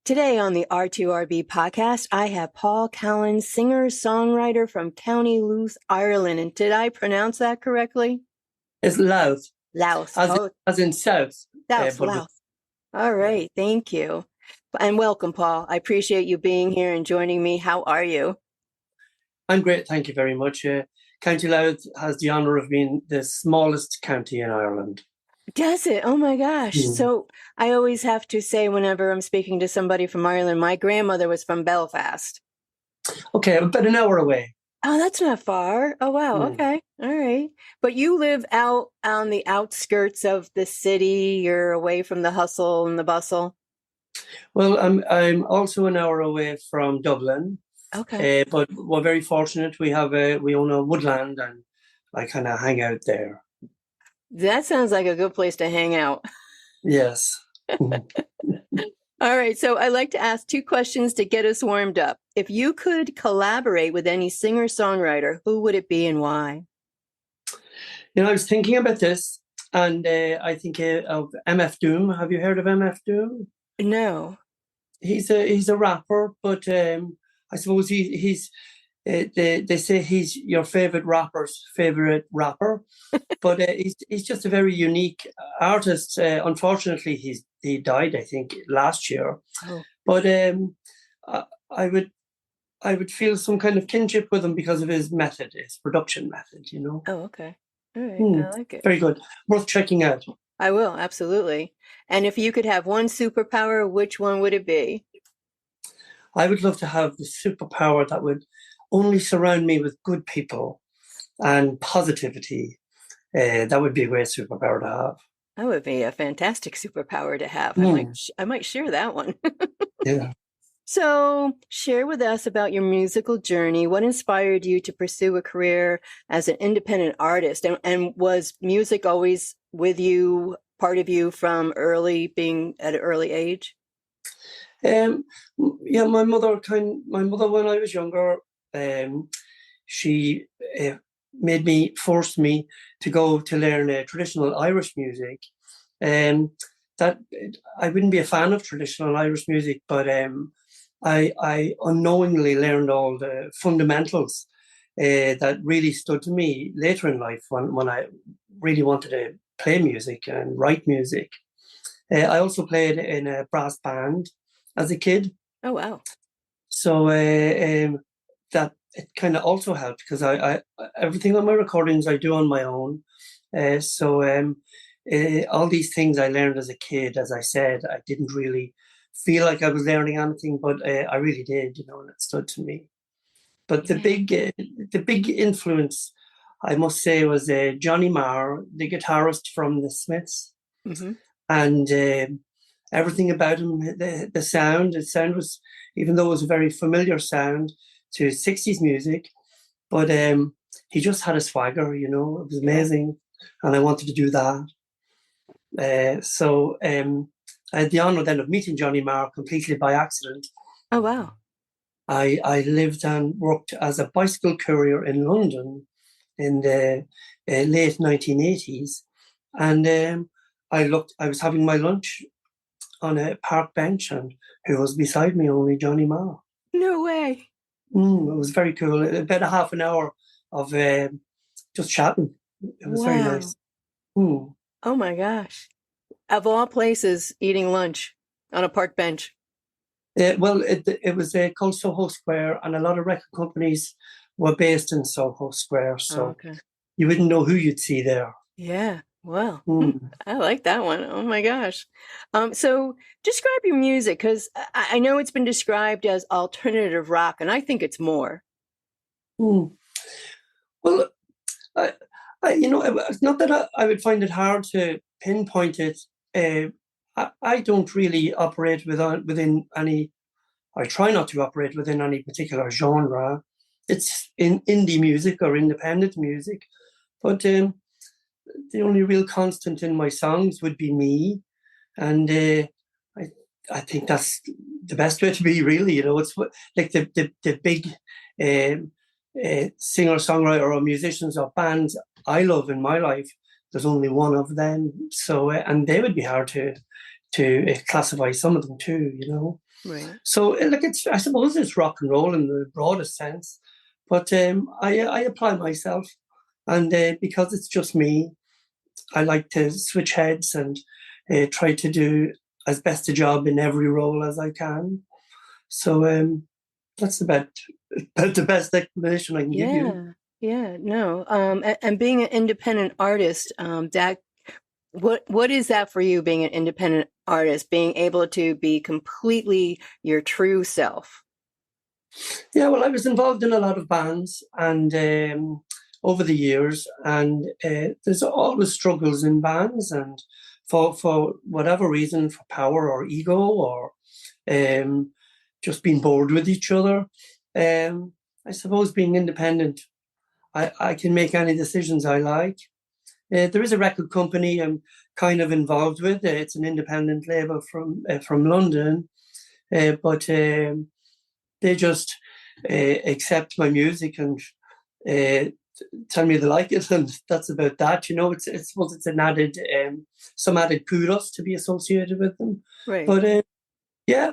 Today on the R2RB podcast, I have Paul Callan, singer-songwriter from County Louth, Ireland. And did I pronounce that correctly? It's Louth, Louth. as in south. South, Louth. All right. Yeah. Thank you. And welcome, Paul. I appreciate you being here and joining me. How are you? I'm great. Thank you very much. County Louth has the honour of being the smallest county in Ireland. Does it? Oh my gosh. So I always have to say whenever I'm speaking to somebody from Ireland, my grandmother was from Belfast. Okay, about an hour away. Oh, that's not far. Oh, wow. Okay. All right. But you live out on the outskirts of the city. You're away from the hustle and the bustle. Well, I'm also an hour away from Dublin. Okay. But we're very fortunate. We own a woodland and I kind of hang out there. That sounds like a good place to hang out. Yes. All right. So I like to ask two questions to get us warmed up. If you could collaborate with any singer-songwriter, who would it be and why? You know, I was thinking about this and I think of MF Doom. Have you heard of MF Doom? No. He's a rapper, but I suppose he's they say he's your favorite rapper's favorite rapper, but he's just a very unique artist. Unfortunately, he died, I think, last year. Oh. But I would feel some kind of kinship with him because of his method, his production method. You know. Oh, okay. All right. I like it. Very good. Worth checking out. I will, absolutely. And if you could have one superpower, which one would it be? I would love to have the superpower that would only surround me with good people and positivity. That would be a great superpower to have. That would be a fantastic superpower to have. I might share that one. Yeah. So share with us about your musical journey. What inspired you to pursue a career as an independent artist? And was music always with you, part of you from being at an early age? Yeah, my mother, when I was younger, she forced me to go to learn traditional Irish music. That I wouldn't be a fan of traditional Irish music, but I unknowingly learned all the fundamentals that really stood to me later in life when I really wanted to play music and write music. I also played in a brass band as a kid. Oh, wow. So that it kind of also helped because I everything on my recordings I do on my own. So all these things I learned as a kid, as I said, I didn't really feel like I was learning anything, but I really did, you know, and it stood to me. But the big influence, I must say, was Johnny Marr, the guitarist from the Smiths, and everything about him, the sound was, even though it was a very familiar sound to 60s music, but he just had a swagger, you know, it was amazing. And I wanted to do that. So I had the honour then of meeting Johnny Marr completely by accident. Oh, wow. I lived and worked as a bicycle courier in London in the late 1980s. And I was having my lunch on a park bench, and who was beside me? Only Johnny Marr. No way. It was very cool. About a half an hour of just chatting. It was very nice. Oh my gosh. Of all places, eating lunch on a park bench. Well, it was called Soho Square, and a lot of record companies were based in Soho Square, so you wouldn't know who you'd see there. Yeah. Wow. I like that one. Oh my gosh. So describe your music, because I know it's been described as alternative rock, and I think it's more. Well, you know, it's not that I would find it hard to pinpoint it. I don't really operate within any. I try not to operate within any particular genre. It's in indie music or independent music, but the only real constant in my songs would be me, and I think that's the best way to be. Really, you know, it's like the big singer-songwriter or musicians or bands I love in my life. There's only one of them, so and they would be hard to classify some of them too, Right. So, like, I suppose it's rock and roll in the broadest sense, but I apply myself, and because it's just me, I like to switch heads and try to do as best a job in every role as I can. So that's about the best explanation I can give you. Yeah, no. And being an independent artist, that what is that for you, being an independent artist, being able to be completely your true self? Yeah, well, I was involved in a lot of bands and over the years, and there's always struggles in bands, and for whatever reason, for power or ego or um, just being bored with each other. I suppose being independent, I can make any decisions I like. There is a record company I'm kind of involved with. It's an independent label from London, but they just accept my music and tell me they like it, and that's about that. It's suppose it's an added some added kudos to be associated with them. Right. But yeah,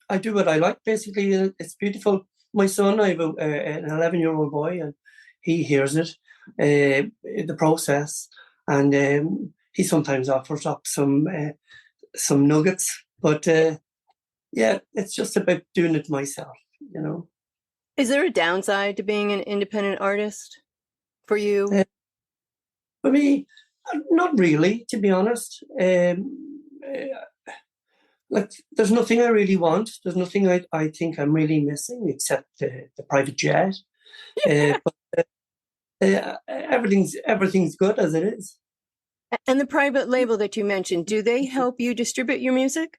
I do what I like. Basically, it's beautiful. My son, I have an 11-year-old boy, and he hears it, the process, and he sometimes offers up some nuggets. But yeah, it's just about doing it myself. Is there a downside to being an independent artist for you? For me, not really, to be honest. Like, there's nothing I really want. There's nothing I think I'm really missing except the private jet. But everything's good as it is. And the private label that you mentioned, do they help you distribute your music?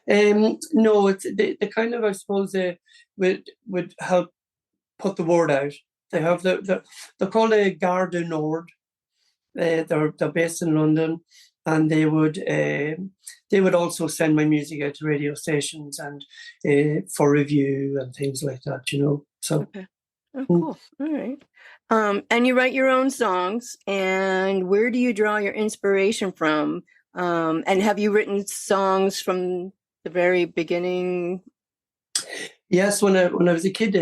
No, it's they kind of, I suppose, would help put the word out. They have they're called a Gare du Nord. They're based in London, and they would also send my music out to radio stations and for review and things like that. So. Okay. Oh, cool. All right. And you write your own songs, and where do you draw your inspiration from? And have you written songs from the very beginning? Yes, when I was a kid,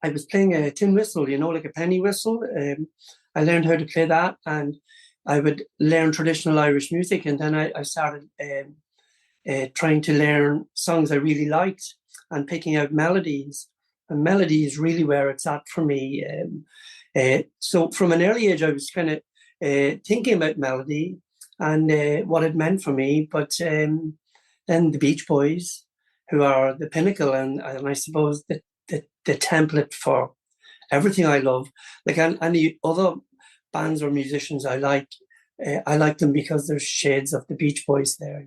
I was playing a tin whistle, like a penny whistle. I learned how to play that, and I would learn traditional Irish music, and then I started trying to learn songs I really liked and picking out melodies. And melody is really where it's at for me. So from an early age, I was kind of thinking about melody and what it meant for me. But then the Beach Boys, who are the pinnacle and I suppose the template for everything I love. Like any other bands or musicians I like them because there's shades of the Beach Boys there.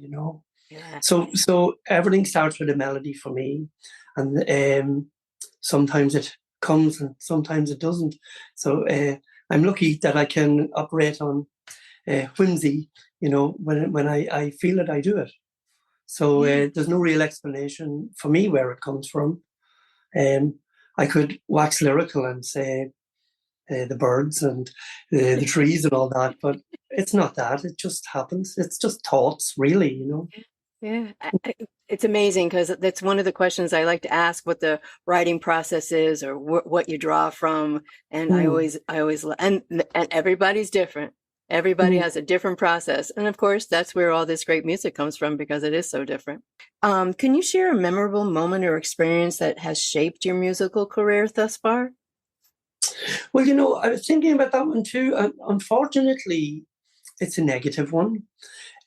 Yeah. So everything starts with a melody for me, and sometimes it comes and sometimes it doesn't. So I'm lucky that I can operate on whimsy. When I feel it, I do it. So there's no real explanation for me where it comes from. I could wax lyrical and say the birds and the trees and all that, but it's not that. It just happens. It's just thoughts, really. Yeah, it's amazing because that's one of the questions I like to ask: what the writing process is, or what you draw from. And I always, and everybody's different. Everybody has a different process, and of course, that's where all this great music comes from because it is so different. Can you share a memorable moment or experience that has shaped your musical career thus far? Well, I was thinking about that one too, and unfortunately, it's a negative one.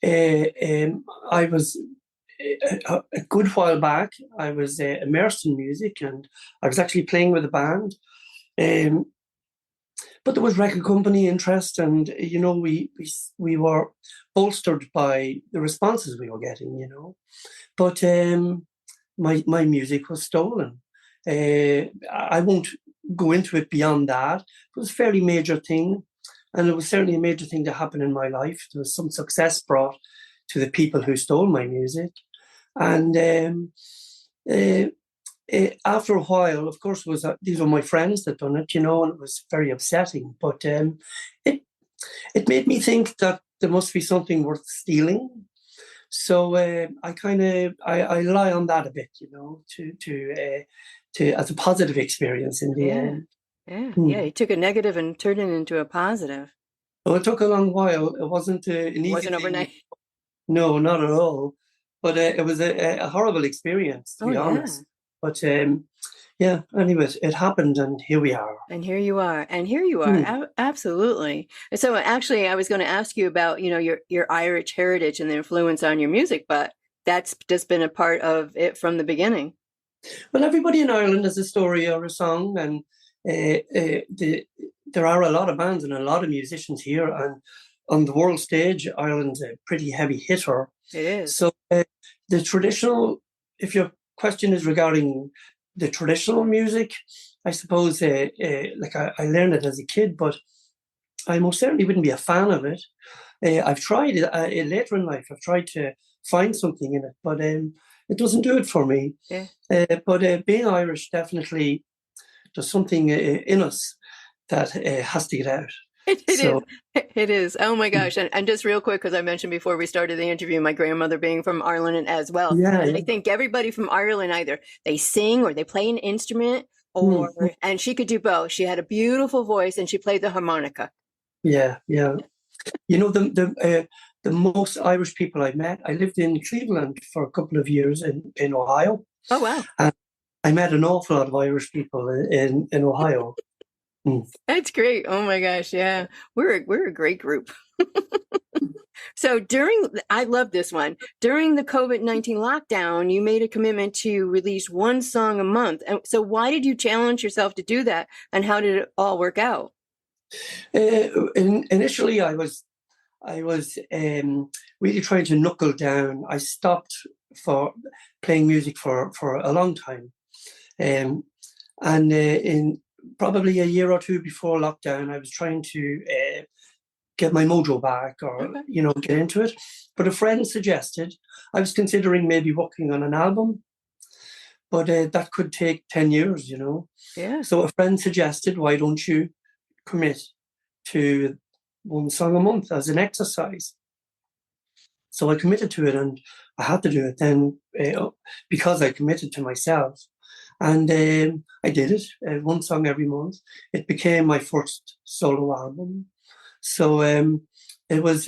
I was a good while back. I was immersed in music, and I was actually playing with a band. But there was record company interest, and we were bolstered by the responses we were getting. But my music was stolen. I won't go into it beyond that. It was a fairly major thing, and it was certainly a major thing to happen in my life. There was some success brought to the people who stole my music, and after a while, of course, these were my friends that done it, and it was very upsetting. But it made me think that there must be something worth stealing. So I rely on that a bit, to as a positive experience in the Yeah. end. Yeah. You took a negative and turned it into a positive. Well, it took a long while. It wasn't an It easy wasn't thing. overnight. No, not at all. But it was a horrible experience, to Oh, be yeah. honest. But yeah, anyway, it happened, and here we are. And here you are. And here you are. Absolutely. And so actually, I was going to ask you about, your Irish heritage and the influence on your music, but that's just been a part of it from the beginning. Well, everybody in Ireland has a story or a song, and there are a lot of bands and a lot of musicians here. And on the world stage, Ireland's a pretty heavy hitter. It is. So the traditional, if your question is regarding the traditional music, I suppose like I learned it as a kid, but I most certainly wouldn't be a fan of it. I've tried it later in life. I've tried to find something in it, but it doesn't do it for me. Yeah. But being Irish, definitely there's something in us that has to get out. It is. It is. Oh my gosh. And just real quick, because I mentioned before we started the interview, my grandmother being from Ireland as well. Yeah, and I think everybody from Ireland, either they sing or they play an instrument, and she could do both. She had a beautiful voice and she played the harmonica. Yeah. The most Irish people I've met, I lived in Cleveland for a couple of years in Ohio. Oh, wow. And I met an awful lot of Irish people in Ohio. That's great. Oh my gosh. Yeah. We're a great group. So I love this one. During the COVID-19 lockdown, you made a commitment to release one song a month. And so why did you challenge yourself to do that? And how did it all work out? Initially, I was really trying to knuckle down. I stopped for playing music for a long time. And in probably a year or two before lockdown, I was trying to get my mojo back, or get into it. But a friend suggested, I was considering maybe working on an album, but that could take 10 years, Yeah. So a friend suggested, why don't you commit to one song a month as an exercise? So I committed to it, and I had to do it then because I committed to myself. And I did it, one song every month. It became my first solo album. So it was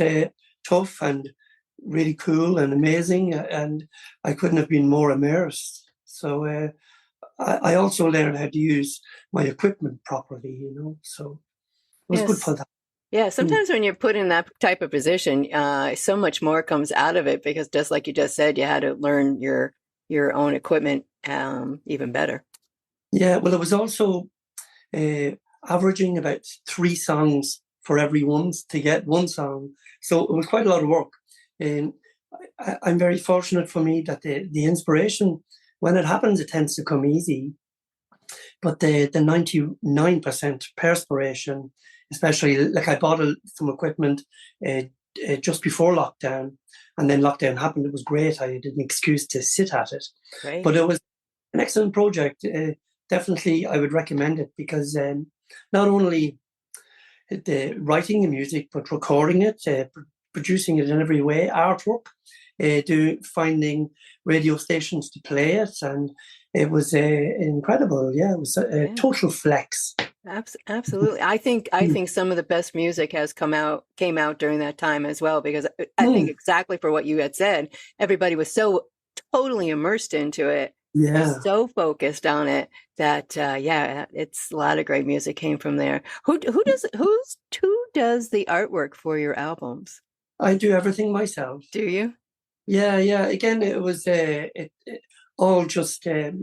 tough and really cool and amazing, and I couldn't have been more immersed. So I also learned how to use my equipment properly, so it was good for that. Yeah, sometimes when you're put in that type of position, so much more comes out of it, because just like you just said, you had to learn your own equipment even better. Yeah, well, it was also averaging about 3 songs for every one to get one song. So it was quite a lot of work. And I'm very fortunate for me that the inspiration, when it happens, it tends to come easy. But the 99% perspiration, especially, like I bought some equipment just before lockdown, and then lockdown happened. It was great. I had an excuse to sit at it. Right. But it was an excellent project. Definitely, I would recommend it, because not only the writing the music, but recording it, producing it in every way, artwork, finding radio stations to play it, and it was incredible. Yeah, it was a total flex. Absolutely. I think some of the best music came out during that time as well, because I think exactly for what you had said, everybody was so totally immersed into it. Yeah. So focused on it that it's a lot of great music came from there. Who does the artwork for your albums? I do everything myself. Do you? Yeah. Again, it was it all just go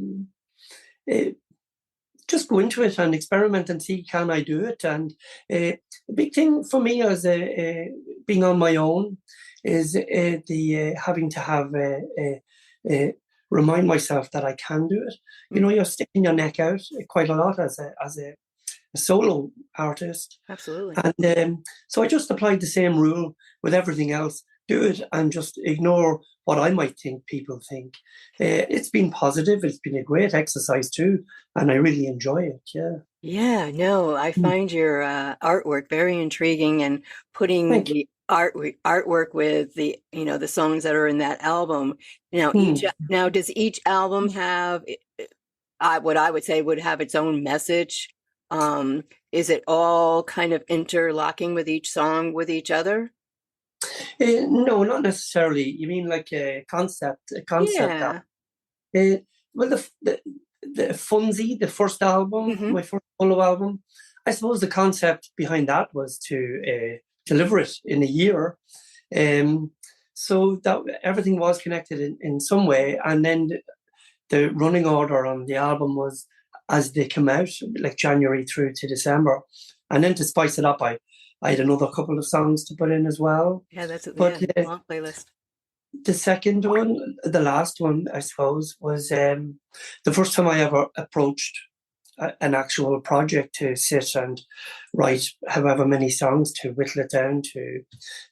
into it and experiment and see, can I do it? And the big thing for me as being on my own is the having to have remind myself that I can do it. You're sticking your neck out quite a lot as a solo artist. Absolutely. And so I just applied the same rule with everything else. Do it and just ignore what I might think people think. It's been positive. It's been a great exercise too, and I really enjoy it. Yeah. Yeah, no, I find your artwork very intriguing, and putting artwork with the, the songs that are in that album. Hmm. Now does each album have what I would say would have its own message? Is it all kind of interlocking with each song with each other? No, not necessarily. You mean like a concept album? Yeah. Uh, well, the Funzy, the first album, Hmm. my first solo album, I suppose the concept behind that was to deliver it in a year. Um, so that everything was connected in some way. And then the running order on the album was as they come out, like January through to December. And then to spice it up, I had another couple of songs to put in as well. Yeah, that's But long playlist. the second one, the last one, I suppose, was the first time I ever approached an actual project to sit and write however many songs to whittle it down to.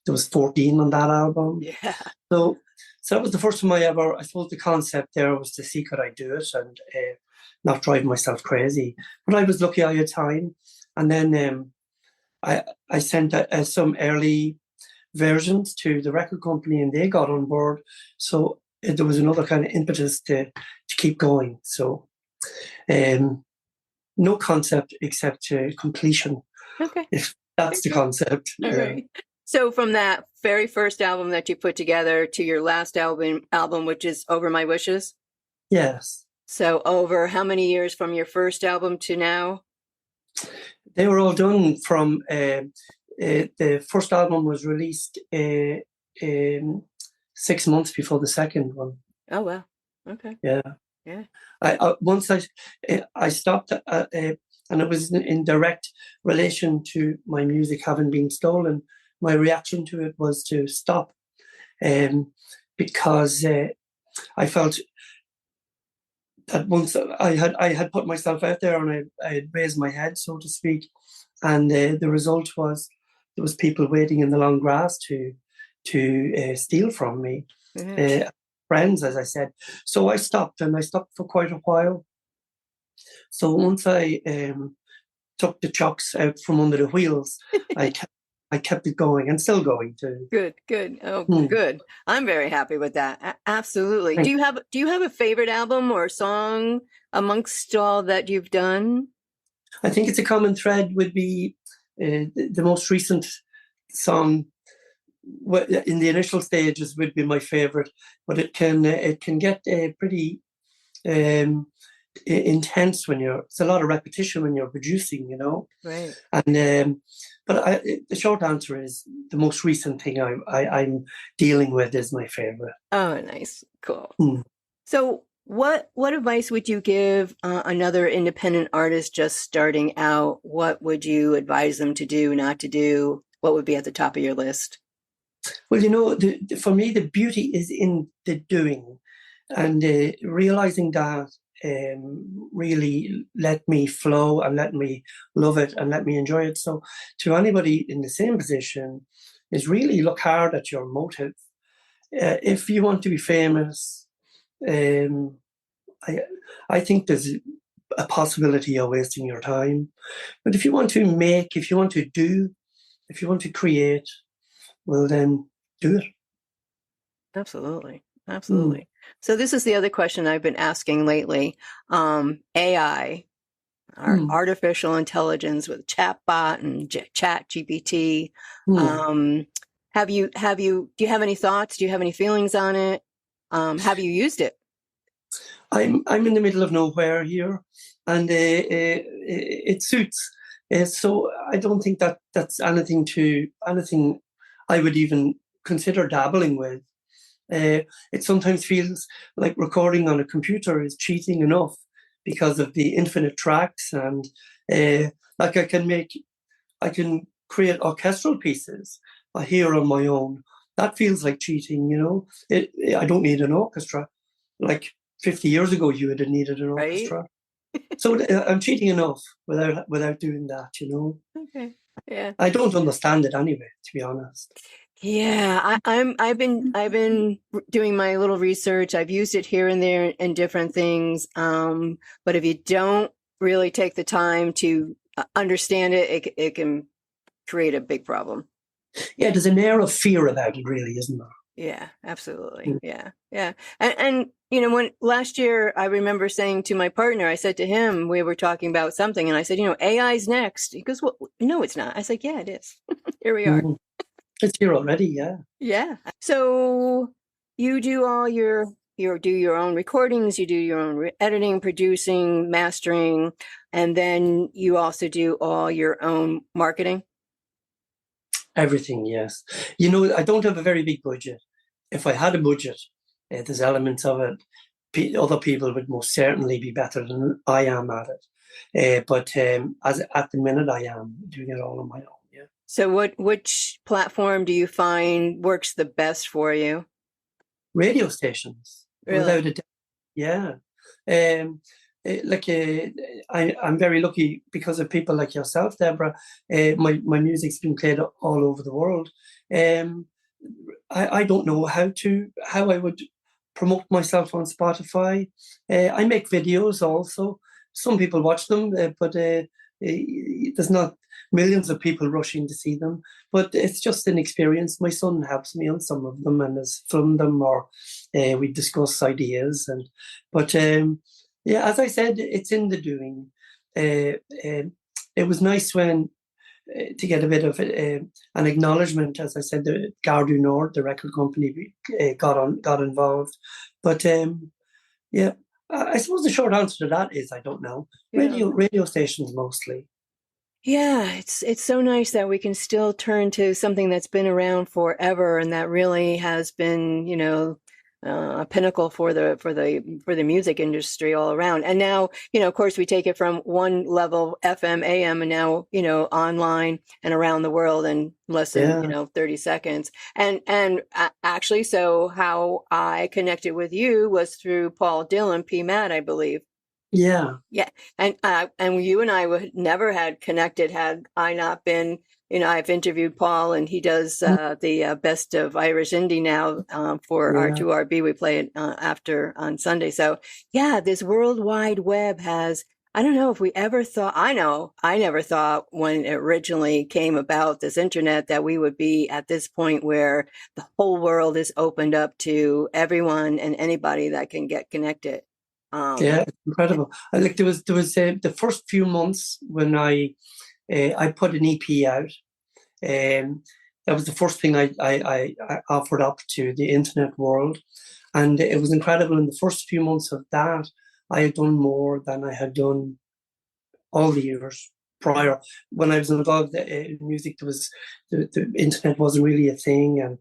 There was 14 on that album. Yeah. So, so that was the first time I suppose the concept there was to see could I do it and not drive myself crazy. But I was lucky I had time. And then I sent some early versions to the record company and they got on board. So there was another kind of impetus to keep going. So no concept except completion, Okay. if that's the Okay. concept. All right. So from that very first album that you put together to your last album, which is Over My Wishes. Yes. So over how many years from your first album to now? They were all done from the first album was released 6 months before the second one. Oh, wow. Okay. Yeah. Yeah. Once I stopped, and it was in direct relation to my music having been stolen. My reaction to it was to stop, because I felt that once I had put myself out there and I had raised my head, so to speak, and the result was there was people waiting in the long grass to steal from me. Mm-hmm. Friends, as I said. So I stopped, and I stopped for quite a while. So once I took the chocks out from under the wheels, I kept it going and still going too. Good, good. Oh, Hmm. good. I'm very happy with that. Absolutely. Do you have a favorite album or song amongst all that you've done? I think it's a common thread would be the most recent song in the initial stages would be my favorite, but it can get pretty intense when it's a lot of repetition when you're producing, Right. And but the short answer is the most recent thing I'm dealing with is my favorite. Oh, nice. Cool. Hmm. So what advice would you give another independent artist just starting out? What would you advise them to do, not to do? What would be at the top of your list? Well, for me, the beauty is in the doing, and realizing that really let me flow and let me love it and let me enjoy it. So, to anybody in the same position, is really look hard at your motive. If you want to be famous, um, I think there's a possibility of wasting your time. But if you want to make, if you want to do, if you want to create, well, then do it. Absolutely. Hmm. Absolutely. So this is the other question I've been asking lately. AI, our Hmm. artificial intelligence with chatbot and chat GPT. Hmm. Do you have any thoughts? Do you have any feelings on it? Have you used it? I'm in the middle of nowhere here, and it suits. So I don't think that's anything I would even consider dabbling with. It sometimes feels like recording on a computer is cheating enough because of the infinite tracks, and like I can create orchestral pieces here on my own. That feels like cheating. I don't need an orchestra. Like 50 years ago, you would have needed an Right? orchestra. So I'm cheating enough without doing that. Okay. Yeah. I don't understand it anyway, to be honest. Yeah, I've been doing my little research. I've used it here and there in different things. But if you don't really take the time to understand it, it can create a big problem. Yeah, there's an air of fear about it, really, isn't there? Yeah, absolutely. Yeah. Yeah. And when last year I remember saying to my partner, I said to him, we were talking about something and I said, AI's next. He goes, well, no, it's not. I said, yeah, it is. Here we are. Mm. It's here already, yeah. Yeah. So you do all do your own recordings, you do your own editing, producing, mastering, and then you also do all your own marketing. Everything, yes. I don't have a very big budget. If I had a budget, there's elements of it. Other people would most certainly be better than I am at it. But as at the minute, I am doing it all on my own. Yeah. So which platform do you find works the best for you? Radio stations, Really? without a doubt. Yeah. I'm very lucky because of people like yourself, Deborah. My music's been played all over the world. I don't know how I would promote myself on Spotify. I make videos also. Some people watch them, but there's not millions of people rushing to see them. But it's just an experience. My son helps me on some of them and has filmed them, or we discuss ideas. But yeah, as I said, it's in the doing. It was nice when to get a bit of an acknowledgement. As I said, the Gare du Nord, the record company, got involved. But yeah, I suppose the short answer to that is I don't know. Yeah. Radio stations mostly. Yeah, it's so nice that we can still turn to something that's been around forever and that really has been, a pinnacle for the music industry all around. And now, of course, we take it from one level, FM, AM, and now, online and around the world in less than 30 seconds. And actually, so how I connected with you was through Paul Dillon, PMAT, I believe. Yeah. Yeah. And you and I would never had connected had I not been, I've interviewed Paul and he does the Best of Irish Indie now for R2RB. We play it after on Sunday. So yeah, this World Wide Web has, I don't know if we ever thought, I never thought when it originally came about, this internet, that we would be at this point where the whole world is opened up to everyone and anybody that can get connected. Yeah, it's incredible. Like there was the first few months when I put an EP out. That was the first thing I offered up to the internet world, and it was incredible. In the first few months of that, I had done more than I had done all the years prior. When I was involved in music, there was the internet wasn't really a thing,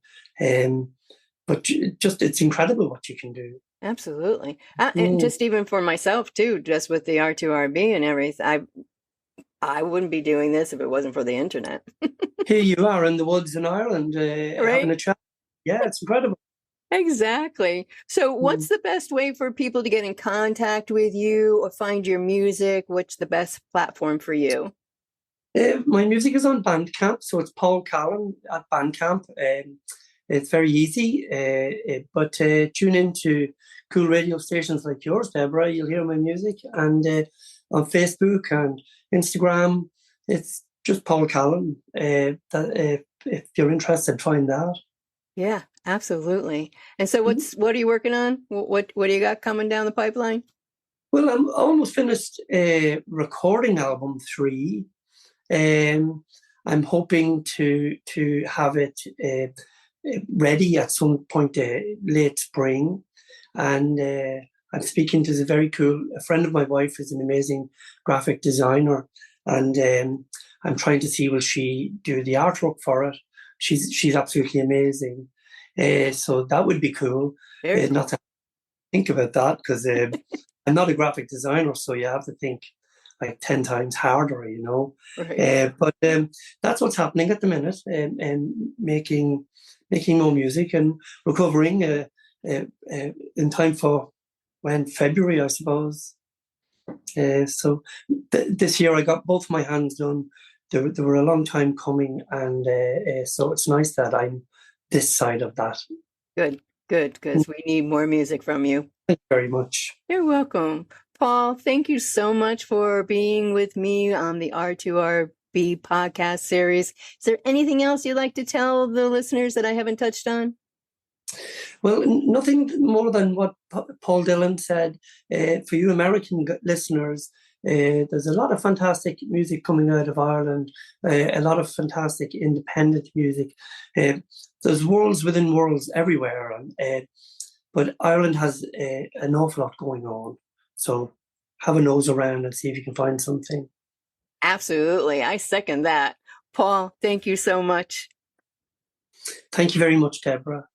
but just it's incredible what you can do. Absolutely. And just even for myself too, just with the R2RB and everything, I wouldn't be doing this if it wasn't for the internet. Here you are in the woods in Ireland, having a chat. Yeah, it's incredible. Exactly. So what's the best way for people to get in contact with you or find your music? What's the best platform for you? My music is on Bandcamp, so it's Paul Callan at Bandcamp. It's very easy, but tune into cool radio stations like yours, Deborah. You'll hear my music. And on Facebook and Instagram, it's just Paul Callan. If you're interested, find that. Yeah, absolutely. And so what are you working on? What do you got coming down the pipeline? Well, I'm almost finished recording album 3. I'm hoping to have it ready at some point late spring, and I'm speaking to a friend of my wife is an amazing graphic designer, and I'm trying to see will she do the artwork for it. She's absolutely amazing, so that would be cool. Not to think about that because I'm not a graphic designer, so you have to think like 10 times harder, Right. But that's what's happening at the minute, and making more music and recovering in time for February, I suppose. So this year I got both my hands done. They were a long time coming, and so it's nice that I'm this side of that. Good, because we need more music from you. Thank you very much. You're welcome. Paul, thank you so much for being with me on the R2RB Be podcast series. Is there anything else you'd like to tell the listeners that I haven't touched on? Well, nothing more than what Paul Dillon said. For you American listeners, there's a lot of fantastic music coming out of Ireland, a lot of fantastic independent music. There's worlds within worlds everywhere, but Ireland has an awful lot going on. So have a nose around and see if you can find something. Absolutely. I second that. Paul, thank you so much. Thank you very much, Deborah.